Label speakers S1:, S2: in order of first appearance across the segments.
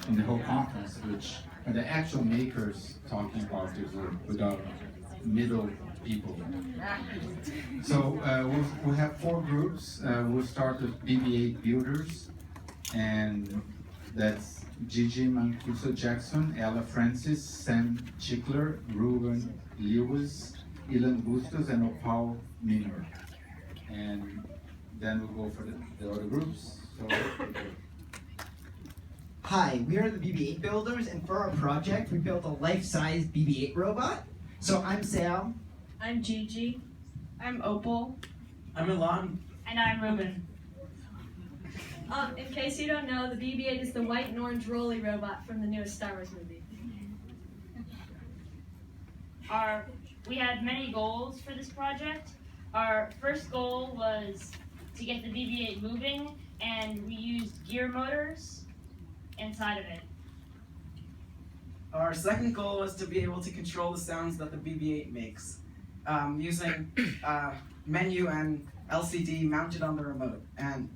S1: in the whole conference, which are the actual makers talking about the group without middle people. So we'll have 4 groups. We'll start with BB8 Builders, and that's Gigi Mancuso Jackson, Ella Francis, Sam Chickler, Ruben Lewis, Ilan Bustos, and Opal Miner. And then we'll go for the other groups. So,
S2: Hi, we are the BB8 Builders, and for our project, we built a life-size BB8 robot. So I'm Sam.
S3: I'm Gigi. I'm Opal.
S4: I'm Ilan.
S3: And I'm Ruben. In case you don't know, the BB8 is the white and orange rolly robot from the newest Star Wars movie.
S5: We had many goals for this project. Our first goal was to get the BB8 moving, and we used gear motors inside of it.
S4: Our second goal was to be able to control the sounds that the BB8 makes using menu and LCD mounted on the remote. And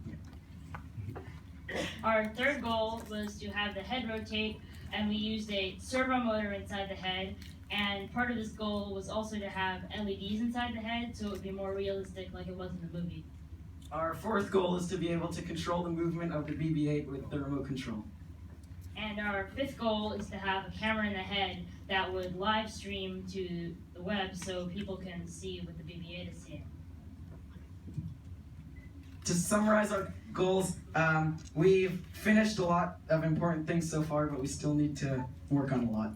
S5: Our third goal was to have the head rotate, and we used a servo motor inside the head. And part of this goal was also to have LEDs inside the head, so it would be more realistic like it was in the movie.
S4: our fourth goal is to be able to control the movement of the BB8 with the remote control.
S5: And our fifth goal is to have a camera in the head that would live stream to the web so people can see what the BB8 is seeing.
S4: To summarize our goals, we've finished a lot of important things so far, but we still need to work on a lot.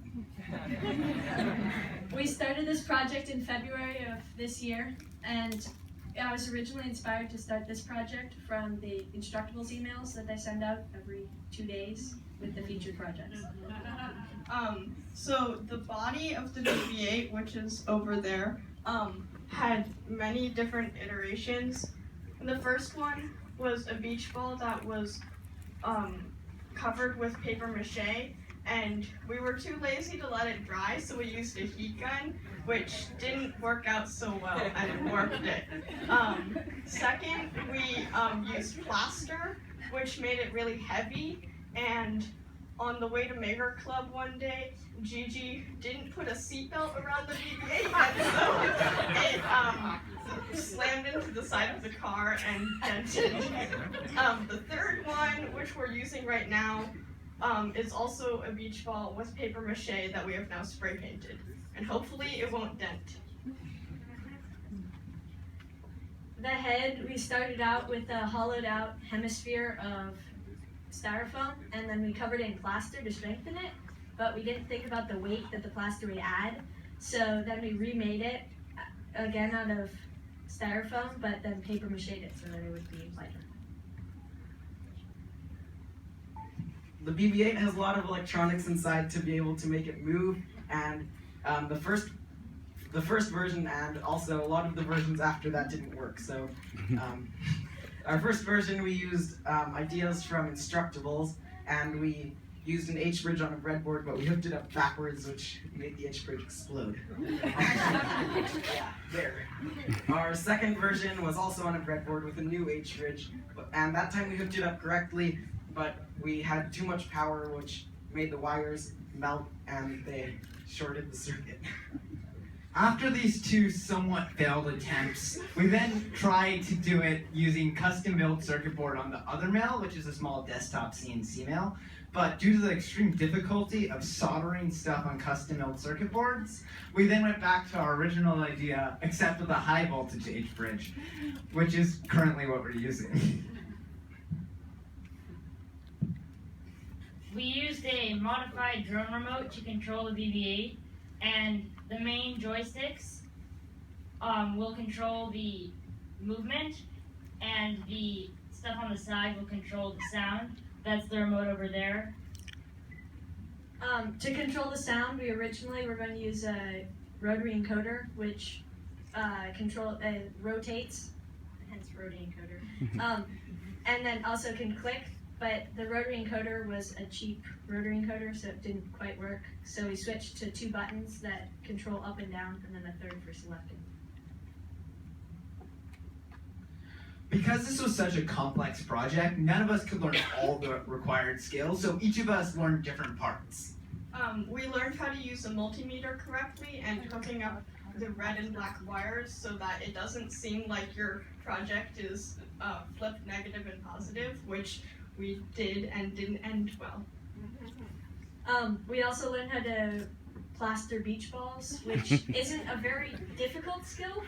S3: We started this project in February of this year, and I was originally inspired to start this project from the Instructables emails that they send out every 2 days with the featured projects.
S6: So the body of the BB8, which is over there, had many different iterations. The first one was a beach ball that was covered with paper mache, and we were too lazy to let it dry, so we used a heat gun, which didn't work out so well, and it warped it. Second, we used plaster, which made it really heavy, and on the way to Maker Club one day, Gigi didn't put a seatbelt around the BB8, and so it slammed into the side of the car and dented. The third one, which we're using right now, is also a beach ball with paper mache that we have now spray painted, and hopefully it won't dent.
S3: The head, we started out with a hollowed out hemisphere of styrofoam, and then we covered it in plaster to strengthen it, but we didn't think about the weight that the plaster would add, so then we remade it again out of styrofoam, but then paper mache it so that it would be lighter.
S4: The BB8 has a lot of electronics inside to be able to make it move, and the first version and also a lot of the versions after that didn't work. So our first version we used ideas from Instructables, and we used an H-bridge on a breadboard, but we hooked it up backwards, which made the H-bridge explode. Yeah, there. Our second version was also on a breadboard with a new H-bridge, and that time we hooked it up correctly, but we had too much power, which made the wires melt, and they shorted the circuit.
S2: After these 2 somewhat failed attempts, we then tried to do it using custom-built circuit board on the other mill, which is a small desktop CNC mill. But due to the extreme difficulty of soldering stuff on custom-built circuit boards, we then went back to our original idea, except with a high voltage H-bridge, which is currently what we're using.
S5: We used a modified drone remote to control the BB8, and the main joysticks will control the movement, and the stuff on the side will control the sound. That's the remote over there.
S3: To control the sound, we originally were going to use a rotary encoder, which rotates, hence rotary encoder, and then also can click. But the rotary encoder was a cheap rotary encoder, so it didn't quite work. So we switched to 2 buttons that control up and down, and then a third for selecting.
S2: because this was such a complex project, none of us could learn all the required skills, so each of us learned different parts.
S6: We learned how to use a multimeter correctly and hooking up the red and black wires so that it doesn't seem like your project is flipped negative and positive, which we did and didn't end well.
S3: We also learned how to plaster beach balls, which isn't a very difficult skill,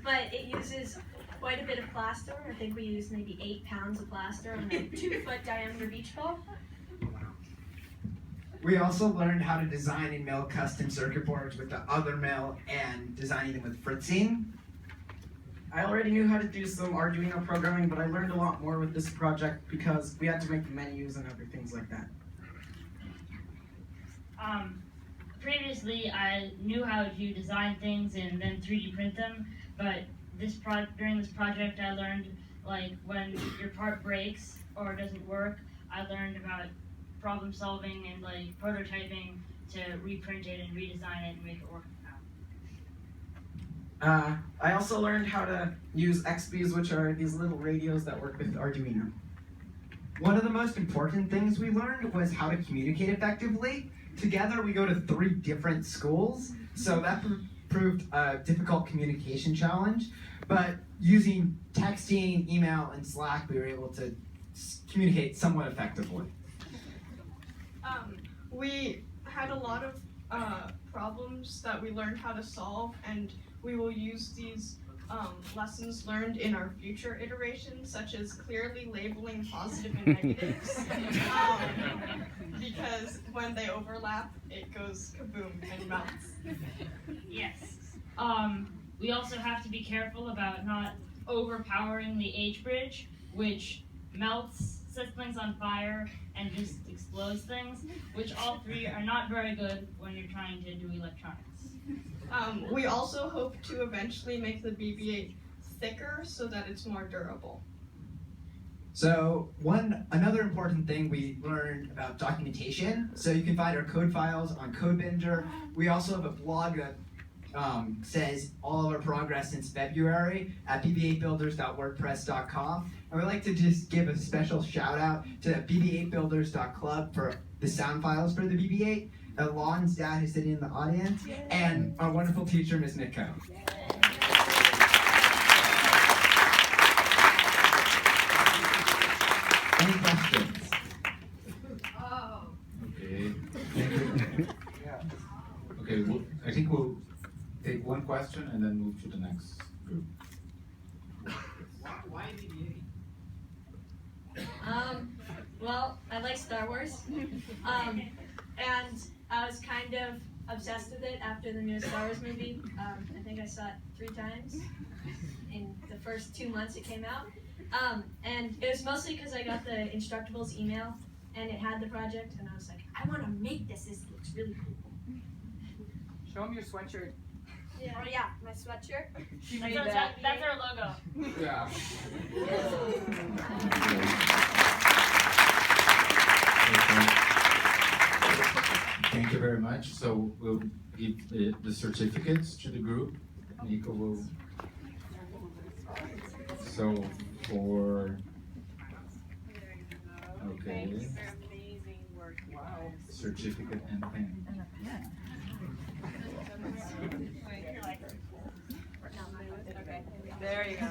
S3: but it uses quite a bit of plaster. I think we used maybe 8 pounds of plaster on a 2-foot diameter beach ball.
S2: We also learned how to design and mill custom circuit boards with the other mill and designing them with fritzing.
S4: I already knew how to do some Arduino programming, but I learned a lot more with this project because we had to make menus and other things like that.
S5: Previously, I knew how to design things and then 3D print them, but during this project, I learned like when your part breaks or doesn't work. I learned about problem solving and like prototyping to reprint it and redesign it and make it work out.
S4: I also learned how to use XBs, which are these little radios that work with Arduino.
S2: One of the most important things we learned was how to communicate effectively. Together we go to 3 different schools, so that proved a difficult communication challenge, but using texting, email, and Slack, we were able to communicate somewhat effectively.
S6: We had a lot of problems that we learned how to solve, and we will use these lessons learned in our future iterations, such as clearly labeling positive and negatives, because when they overlap, it goes kaboom and melts.
S5: Yes. We also have to be careful about not overpowering the H-bridge, which melts, sets things on fire, and just explodes things, which all 3 are not very good when you're trying to do electronics.
S6: We also hope to eventually make the BB8 thicker so that it's more durable.
S2: So another important thing we learned about documentation. So you can find our code files on CodeBinger. We also have a blog that says all of our progress since February at bb8builders.wordpress.com. And we'd like to just give a special shout out to bb8builders.club for the sound files for the BB8, Lon's dad who's sitting in the audience, and our wonderful teacher, Ms. Mitko. Any questions?
S1: Okay. Thank you. Okay, I think we'll take one question and then move to the next group.
S2: Why BB8?
S3: Well, I like Star Wars, and I was kind of obsessed with it after the new Star Wars movie. I think I saw it 3 times in the first 2 months it came out. And it was mostly because I got the Instructables email, and it had the project, and I was like, I want to make this. This looks really cool.
S7: Show them your sweatshirt.
S3: Yeah. Oh yeah, my sweatshirt.
S7: She made
S5: That's
S7: that.
S5: that's our logo.
S7: Yeah.
S1: Thank you very much. So we'll give the certificates to the group. Nico will. So for. Okay.
S7: Amazing work. Wow.
S1: Certificate and pen.
S7: There you go.